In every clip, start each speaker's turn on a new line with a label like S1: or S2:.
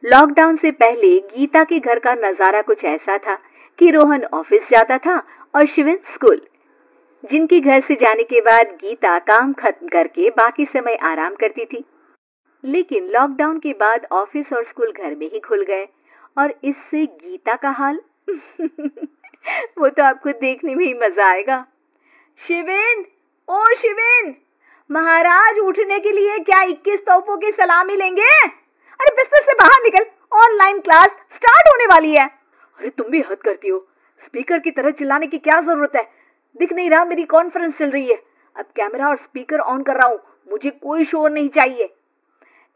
S1: Lockdown से पहले गीता के घर का नजारा कुछ ऐसा था कि रोहन ऑफिस जाता था और शिविन स्कूल। जिनके घर से जाने के बाद गीता काम खत्म करके बाकी समय आराम करती थी। लेकिन लॉकडाउन के बाद ऑफिस और स्कूल घर में ही खुल गए और इससे गीता का हाल वो तो आपको देखने में ही मजा आएगा। शिविन, ओ शिविन, महाराज उठने के लिए क्या 21 तोपों की सलामी लेंगे? अरे बिस्तर से बाहर निकल, ऑनलाइन क्लास स्टार्ट होने वाली है। अरे तुम भी हद करती हो, स्पीकर की तरह चिल्लाने की क्या जरूरत है? दिख नहीं रहा मेरी कॉन्फ्रेंस चल रही है। अब कैमरा और स्पीकर ऑन कर रहा हूं, मुझे कोई शोर नहीं चाहिए।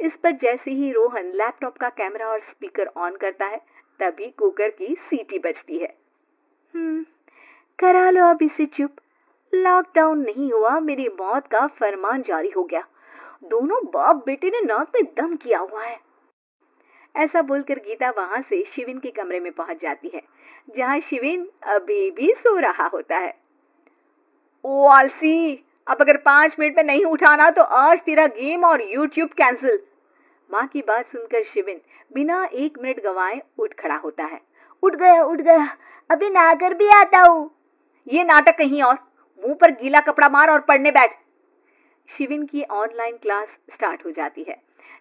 S1: इस पर जैसे ही रोहन लैपटॉप का कैमरा और स्पीकर ऑन करता है तभी कुकर की सीटी बजती है। करा लो अब इसे चुप। लॉकडाउन नहीं हुआ, मेरी मौत का फरमान जारी हो गया। दोनों बाप बेटे ने नाक में दम किया हुआ है। ऐसा बोलकर गीता वहां से शिविन के कमरे में पहुंच जाती है, जहां शिविन अभी भी सो रहा होता है। ओ आलसी, अब अगर 5 मिनट में नहीं उठाना तो आज तेरा गेम और यूट्यूब कैंसिल। माँ की बात सुनकर शिविन बिना 1 मिनट गंवाए उठ खड़ा होता है। उठ गया, अभी नहाकर भी आता हूँ। ये नाटक कहीं और, मुंह पर गीला कपड़ा मार और पढ़ने बैठ। शिविन की ऑनलाइन क्लास स्टार्ट हो जाती है,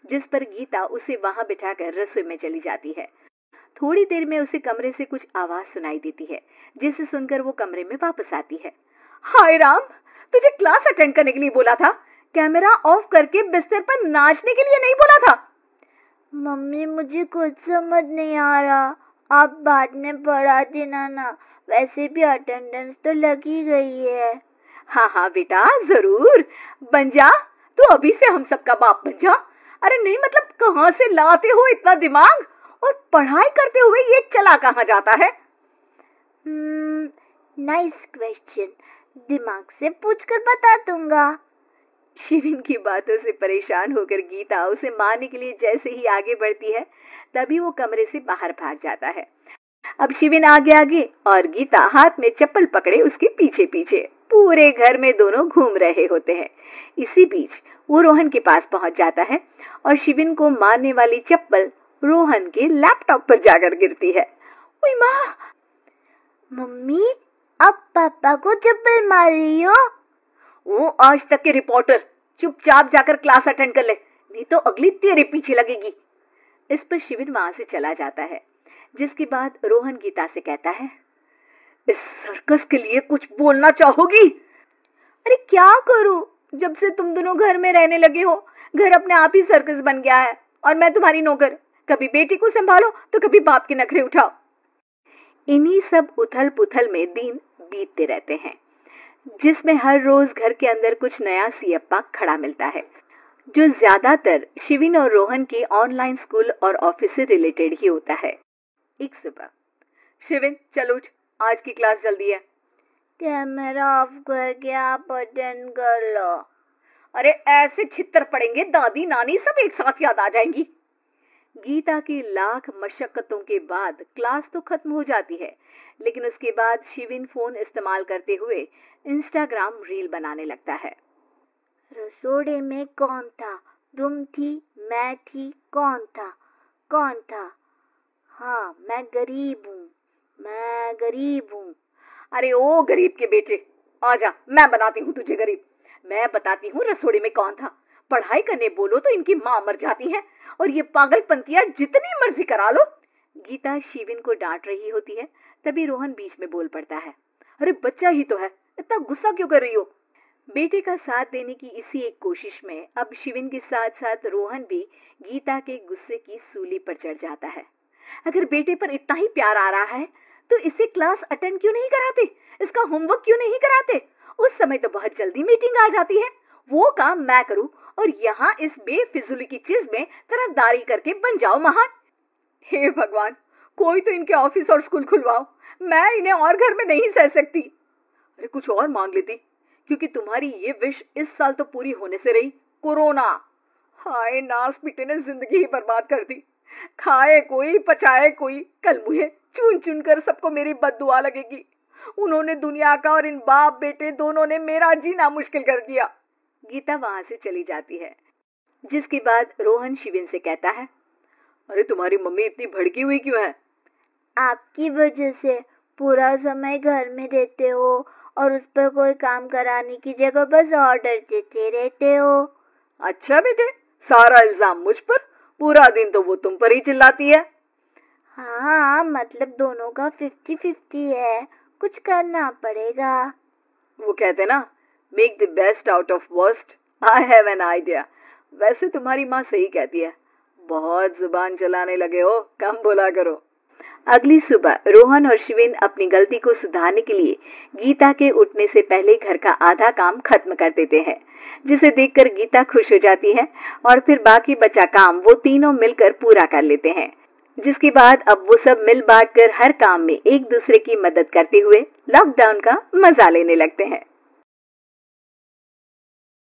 S1: जिस पर गीता उसे वहां बिठाकर रसोई में चली जाती है। थोड़ी देर में उसे कमरे से कुछ आवाज सुनाई देती है, जिसे सुनकर वो कमरे में वापस आती है। हाय राम, तुझे क्लास अटेंड करने के लिए बोला था, कैमरा ऑफ करके बिस्तर पर नाचने के लिए नहीं बोला था।
S2: मम्मी मुझे कुछ समझ नहीं आ रहा, आप बाद में पढ़ा देना ना, वैसे भी अटेंडेंस तो लगी गई है।
S1: हाँ बेटा, जरूर बन जा, तू अभी से हम सबका बाप बन जा। अरे नहीं मतलब कहाँ से लाते हो इतना दिमाग, और पढ़ाई करते हुए ये चला कहाँ जाता है?
S2: नाइस क्वेश्चन, दिमाग से पूछकर बता दूंगा।
S1: शिविन की बातों से परेशान होकर गीता उसे मारने के लिए जैसे ही आगे बढ़ती है तभी वो कमरे से बाहर भाग जाता है। अब शिविन आगे आगे और गीता हाथ में चप्पल पकड़े उसके पीछे पीछे पूरे घर में दोनों घूम रहे होते हैं। इसी बीच वो रोहन के पास पहुंच जाता है और शिविन को मारने वाली चप्पल रोहन के लैपटॉप पर जाकर गिरती है। ओए माँ!
S2: मम्मी, अब पापा को चप्पल मार रही हो?
S1: वो आज तक के रिपोर्टर, चुपचाप जाकर क्लास अटेंड कर ले, नहीं तो अगली तेरे पीछे लगेगी। इस पर शिविन वहां से चला जाता है, जिसके बाद रोहन गीता से कहता है, इस सर्कस के लिए कुछ बोलना चाहोगी? अरे क्या करूं, जब से तुम दोनों घर में रहने लगे हो, घर अपने आप ही सर्कस बन गया है और मैं तुम्हारी नौकर। कभी बेटी को संभालो तो कभी बाप के नखरे उठाओ। इन्हीं सब उथल पुथल में दिन बीतते रहते हैं, जिसमें हर रोज घर के अंदर कुछ नया सियप्पा खड़ा मिलता है, जो ज्यादातर शिविन और रोहन के ऑनलाइन स्कूल और ऑफिस से रिलेटेड ही होता है। एक सुबह, शिविन चल उठ, आज की क्लास जल्दी है।
S2: कैमरा ऑफ करके आप अटेंड कर लो।
S1: अरे ऐसे छितर पड़ेंगे, दादी नानी सब एक साथ याद आ जाएंगी। गीता की लाख मशक्कतों के बाद क्लास तो खत्म हो जाती है, लेकिन उसके बाद शिविन फोन इस्तेमाल करते हुए इंस्टाग्राम रील बनाने लगता है।
S2: रसोड़े में कौन था? तुम थी, मैं थी, कौन था? कौन था? हाँ, मैं गरीब हूँ।
S1: अरे ओ गरीब के बेटे, आजा, मैं बनाती हूँ तुझे गरीब। मैं बताती हूँ रसोड़े में कौन था। पढ़ाई करने बोलो तो इनकी माँ मर जाती है, और ये पागलपंतियां जितनी मर्जी करा लो। गीता शिविन को डांट रही होती है, तभी रोहन बीच में बोल पड़ता है, अरे बच्चा ही तो है, इतना गुस्सा क्यों कर रही हो? बेटे का साथ देने की इसी एक कोशिश में अब शिविन के साथ साथ रोहन भी गीता के गुस्से की सूली पर चढ़ जाता है। अगर बेटे पर इतना ही प्यार आ रहा है तो इसे क्लास अटेंड क्यों नहीं कराते, इसका होमवर्क क्यों नहीं कराते? उस समय तो बहुत जल्दी मीटिंग आ जाती है, वो काम मैं करूं और यहाँ इस बेफिजूली की चीज में तरफदारी करके बन जाओ महान। हे भगवान, कोई तो इनके ऑफिस और स्कूल खुलवाओ, मैं इन्हें और घर में नहीं सह सकती। अरे कुछ और मांग लेती, क्योंकि तुम्हारी ये विश इस साल तो पूरी होने से रही, कोरोना। हाय नास बेटे ने जिंदगी ही बर्बाद कर दी। खाए कोई पचाए कोई, कल मुझे चुन चुन कर सबको मेरी बद्दुआ लगेगी। उन्होंने दुनिया का और इन बाप बेटे दोनों ने मेरा जीना मुश्किल कर दिया। गीता वहां से चली जाती है, जिसके बाद रोहन शिविन से कहता है, अरे तुम्हारी मम्मी इतनी भड़की हुई क्यों है?
S2: आपकी वजह से पूरा समय घर में रहते हो और उस पर कोई काम कराने की जगह बस ऑर्डर देते रहते हो।
S1: अच्छा बेटे, सारा इल्जाम मुझ पर? पूरा दिन तो वो तुम पर ही चिल्लाती है।
S2: हाँ, मतलब दोनों का 50-50 है, कुछ करना पड़ेगा।
S1: वो कहते ना, make the best out of worst. I have an idea. वैसे तुम्हारी माँ सही कहती है, बहुत जुबान चलाने लगे हो, कम बोला करो। अगली सुबह रोहन और शिवेन अपनी गलती को सुधारने के लिए गीता के उठने से पहले घर का आधा काम खत्म कर देते हैं, जिसे देखकर गीता खुश हो जाती है और फिर बाकी बचा काम वो तीनों मिलकर पूरा कर लेते हैं। जिसके बाद अब वो सब मिल बांट कर हर काम में एक दूसरे की मदद करते हुए लॉकडाउन का मजा लेने लगते हैं।